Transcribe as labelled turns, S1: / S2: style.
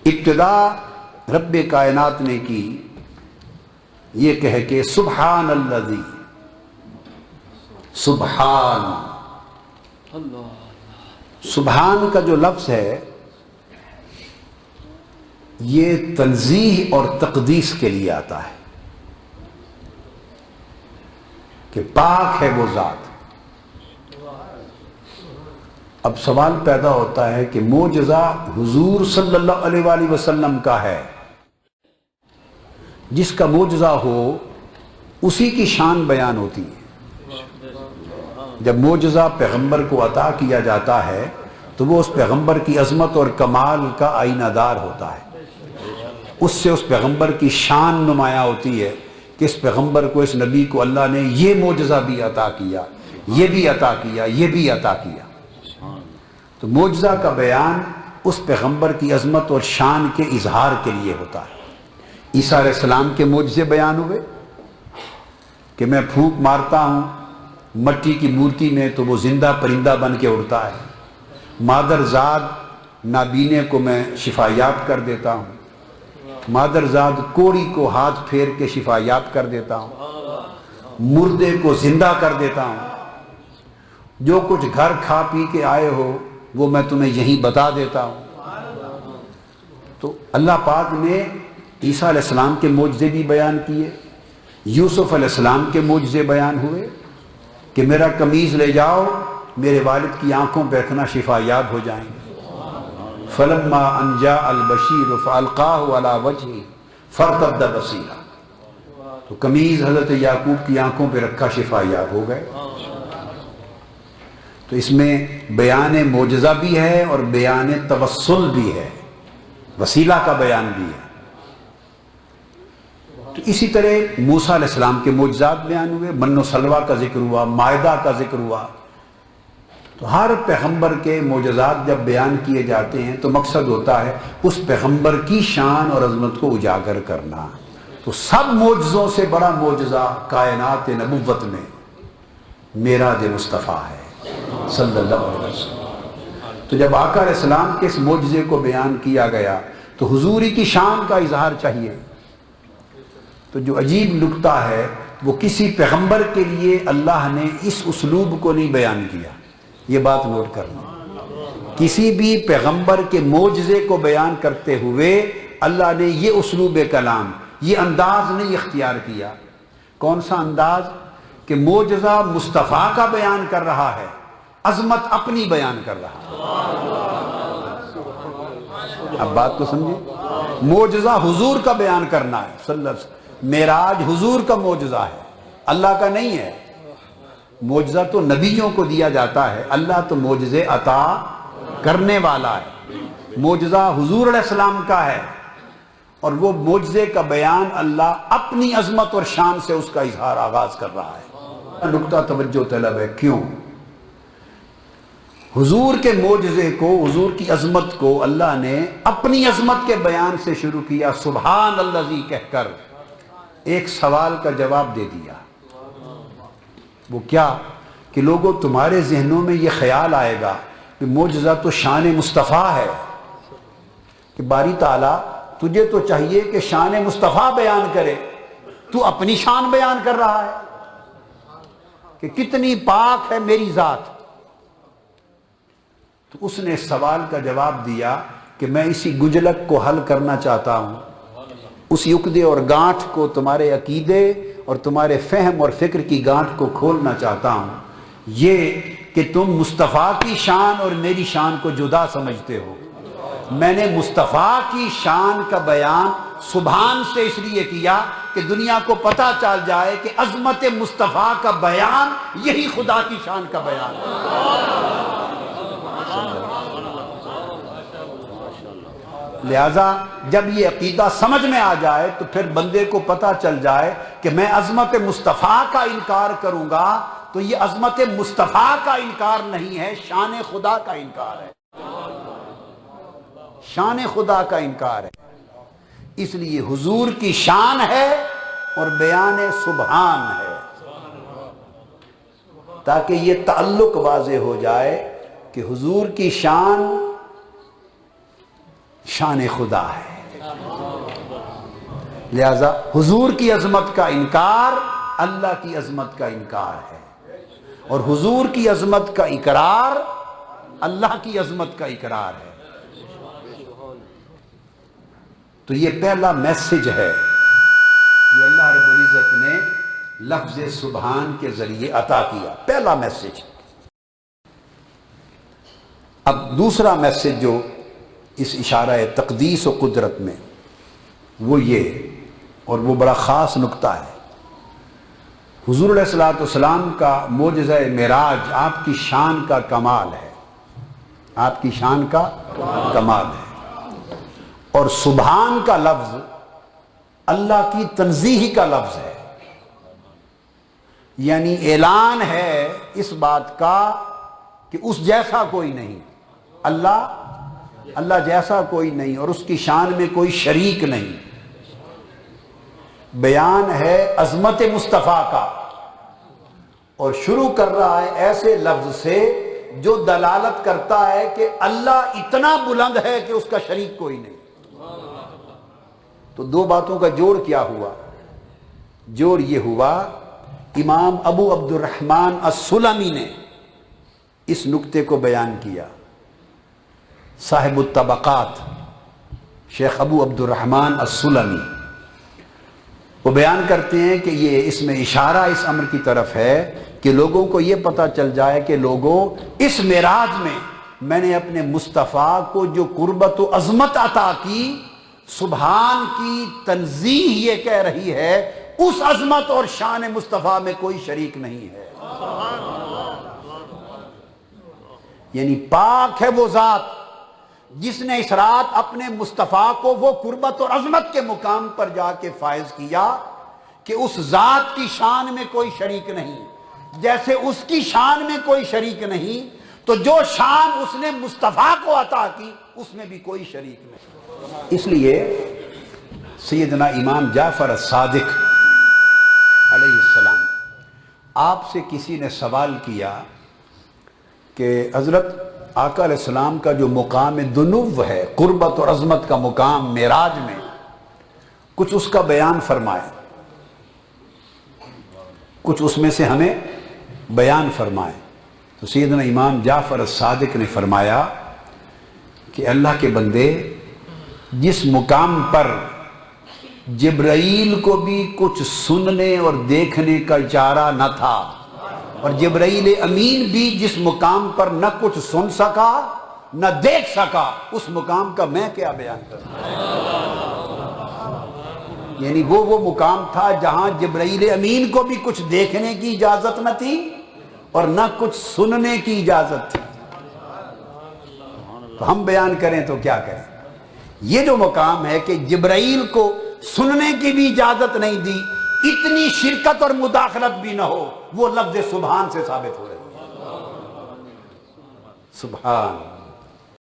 S1: ابتدا رب کائنات نے کی یہ کہہ کے سبحان الذی، سبحان، سبحان کا جو لفظ ہے یہ تنزیہ اور تقدیس کے لیے آتا ہے کہ پاک ہے وہ ذات۔ اب سوال پیدا ہوتا ہے کہ معجزہ حضور صلی اللہ علیہ وآلہ وسلم کا ہے، جس کا معجزہ ہو اسی کی شان بیان ہوتی ہے۔ جب معجزہ پیغمبر کو عطا کیا جاتا ہے تو وہ اس پیغمبر کی عظمت اور کمال کا آئینہ دار ہوتا ہے، اس سے اس پیغمبر کی شان نمایاں ہوتی ہے کہ اس پیغمبر کو، اس نبی کو اللہ نے یہ معجزہ بھی عطا کیا، یہ بھی عطا کیا، یہ بھی عطا کیا۔ تو معجزہ کا بیان اس پیغمبر کی عظمت اور شان کے اظہار کے لیے ہوتا ہے۔ عیسیٰ علیہ السلام کے معجزے بیان ہوئے کہ میں پھونک مارتا ہوں مٹی کی مورتی میں تو وہ زندہ پرندہ بن کے اڑتا ہے، مادر زاد نابینے کو میں شفا یاب کر دیتا ہوں، مادر زاد کوڑی کو ہاتھ پھیر کے شفا یاب کر دیتا ہوں، مردے کو زندہ کر دیتا ہوں، جو کچھ گھر کھا پی کے آئے ہو وہ میں تمہیں یہیں بتا دیتا ہوں۔ تو اللہ پاک نے عیسیٰ علیہ السلام کے معجزے بھی بیان کیے، یوسف علیہ السلام کے معجزے بیان ہوئے کہ میرا قمیض لے جاؤ، میرے والد کی آنکھوں پہ رکھنا، شفا یاب ہو جائیں گے۔ فلما ان جاء البشیر فالقاہ علی وجہہ فارتد بصیرا، تو قمیض حضرت یعقوب کی آنکھوں پہ رکھا، شفا یاب ہو گئے۔ تو اس میں بیان معجزہ بھی ہے اور بیان توسل بھی ہے، وسیلہ کا بیان بھی ہے۔ تو اسی طرح موسیٰ علیہ السلام کے معجزات بیان ہوئے، من و سلوہ کا ذکر ہوا، مائدہ کا ذکر ہوا۔ تو ہر پیغمبر کے معجزات جب بیان کیے جاتے ہیں تو مقصد ہوتا ہے اس پیغمبر کی شان اور عظمت کو اجاگر کرنا۔ تو سب معجزوں سے بڑا معجزہ کائنات نبوت میں معراج مصطفیٰ ہے صلی اللہ علیہ وسلم۔ تو جب آقا علیہ السلام کے اس معجزے کو بیان کیا گیا تو حضوری کی شان کا اظہار چاہیے۔ تو جو عجیب نکتہ ہے وہ کسی پیغمبر کے لیے اللہ نے اس اسلوب کو نہیں بیان کیا، یہ بات نوٹ کرنا۔ کسی بھی پیغمبر کے معجزے کو بیان کرتے ہوئے اللہ نے یہ اسلوب کلام، یہ انداز نہیں اختیار کیا۔ کون سا انداز؟ کہ معجزہ مصطفیٰ کا بیان کر رہا ہے، عظمت اپنی بیان کر رہا ہے۔ اب بات کو سمجھے، معجزہ حضور کا بیان کرنا ہے صلی اللہ علیہ وسلم۔ معراج حضور کا معجزہ ہے، اللہ کا نہیں ہے۔ معجزہ تو نبیوں کو دیا جاتا ہے، اللہ تو معجزے عطا کرنے والا ہے۔ معجزہ حضور علیہ السلام کا ہے اور وہ معجزے کا بیان اللہ اپنی عظمت اور شان سے اس کا اظہار آغاز کر رہا ہے۔ نکتہ توجہ طلب ہے، کیوں؟ حضور کے معجزے کو، حضور کی عظمت کو اللہ نے اپنی عظمت کے بیان سے شروع کیا، سبحان الذی کہہ کر ایک سوال کا جواب دے دیا۔ وہ کیا؟ کہ لوگوں تمہارے ذہنوں میں یہ خیال آئے گا کہ معجزہ تو شان مصطفیٰ ہے، کہ باری تعالیٰ تجھے تو چاہیے کہ شان مصطفیٰ بیان کرے، تو اپنی شان بیان کر رہا ہے کہ کتنی پاک ہے میری ذات۔ تو اس نے سوال کا جواب دیا کہ میں اسی گجلک کو حل کرنا چاہتا ہوں، اسی عقدے اور گانٹھ کو، تمہارے عقیدے اور تمہارے فہم اور فکر کی گانٹھ کو کھولنا چاہتا ہوں۔ یہ کہ تم مصطفیٰ کی شان اور میری شان کو جدا سمجھتے ہو، میں نے مصطفیٰ کی شان کا بیان سبحان سے اس لیے کیا کہ دنیا کو پتہ چل جائے کہ عظمت مصطفیٰ کا بیان یہی خدا کی شان کا بیان ہے۔ لہذا جب یہ عقیدہ سمجھ میں آ جائے تو پھر بندے کو پتہ چل جائے کہ میں عظمت مصطفیٰ کا انکار کروں گا تو یہ عظمت مصطفیٰ کا انکار نہیں ہے، شان خدا کا انکار ہے، شان خدا کا انکار ہے۔ اس لیے حضور کی شان ہے اور بیان سبحان ہے، تاکہ یہ تعلق واضح ہو جائے کہ حضور کی شان شان خدا ہے۔ لہذا حضور کی عظمت کا انکار اللہ کی عظمت کا انکار ہے، اور حضور کی عظمت کا اقرار اللہ کی عظمت کا اقرار ہے۔ تو یہ پہلا میسج ہے جو اللہ رب العزت نے لفظ سبحان کے ذریعے عطا کیا، پہلا میسج۔ اب دوسرا میسج جو اس اشارہ تقدیس و قدرت میں، وہ یہ، اور وہ بڑا خاص نقطہ ہے، حضور علیہ الصلوۃ والسلام کا معجزہ معراج آپ کی شان کا کمال ہے، آپ کی شان کا کمال ہے۔ اور سبحان کا لفظ اللہ کی تنزیہ کا لفظ ہے، یعنی اعلان ہے اس بات کا کہ اس جیسا کوئی نہیں، اللہ جیسا کوئی نہیں، اور اس کی شان میں کوئی شریک نہیں۔ بیان ہے عظمت مصطفیٰ کا، اور شروع کر رہا ہے ایسے لفظ سے جو دلالت کرتا ہے کہ اللہ اتنا بلند ہے کہ اس کا شریک کوئی نہیں۔ تو دو باتوں کا جوڑ کیا ہوا؟ جوڑ یہ ہوا، امام ابو عبد الرحمن السلمی نے اس نکتے کو بیان کیا، صاحب الطبقات شیخ ابو عبد الرحمن السلمی، وہ بیان کرتے ہیں کہ یہ اس میں اشارہ اس امر کی طرف ہے کہ لوگوں کو یہ پتہ چل جائے کہ لوگوں، اس معراج میں نے اپنے مصطفیٰ کو جو قربت و عظمت عطا کی، سبحان کی تنزیہ یہ کہہ رہی ہے اس عظمت اور شان مصطفیٰ میں کوئی شریک نہیں ہے، یعنی پاک ہے وہ ذات جس نے اس رات اپنے مصطفیٰ کو وہ قربت اور عظمت کے مقام پر جا کے فائز کیا کہ اس ذات کی شان میں کوئی شریک نہیں۔ جیسے اس کی شان میں کوئی شریک نہیں، تو جو شان اس نے مصطفیٰ کو عطا کی اس میں بھی کوئی شریک نہیں۔ اس لیے سیدنا امام جعفر الصادق علیہ السلام، آپ سے کسی نے سوال کیا کہ حضرت آقا علیہ السلام کا جو مقام دنو ہے، قربت اور عظمت کا مقام معراج میں، کچھ اس کا بیان فرمائے، کچھ اس میں سے ہمیں بیان فرمائے۔ تو سیدنا امام جعفر الصادق نے فرمایا کہ اللہ کے بندے، جس مقام پر جبرائیل کو بھی کچھ سننے اور دیکھنے کا چارہ نہ تھا، اور جبرائیل امین بھی جس مقام پر نہ کچھ سن سکا نہ دیکھ سکا، اس مقام کا میں کیا بیان کروں؟ یعنی وہ مقام تھا جہاں جبرائیل امین کو بھی کچھ دیکھنے کی اجازت نہ تھی اور نہ کچھ سننے کی اجازت تھی، تو ہم بیان کریں تو کیا کریں؟ یہ جو مقام ہے کہ جبرائیل کو سننے کی بھی اجازت نہیں دی، اتنی شرکت اور مداخلت بھی نہ ہو، وہ لفظ سبحان سے ثابت ہو رہی ہے۔ سبحان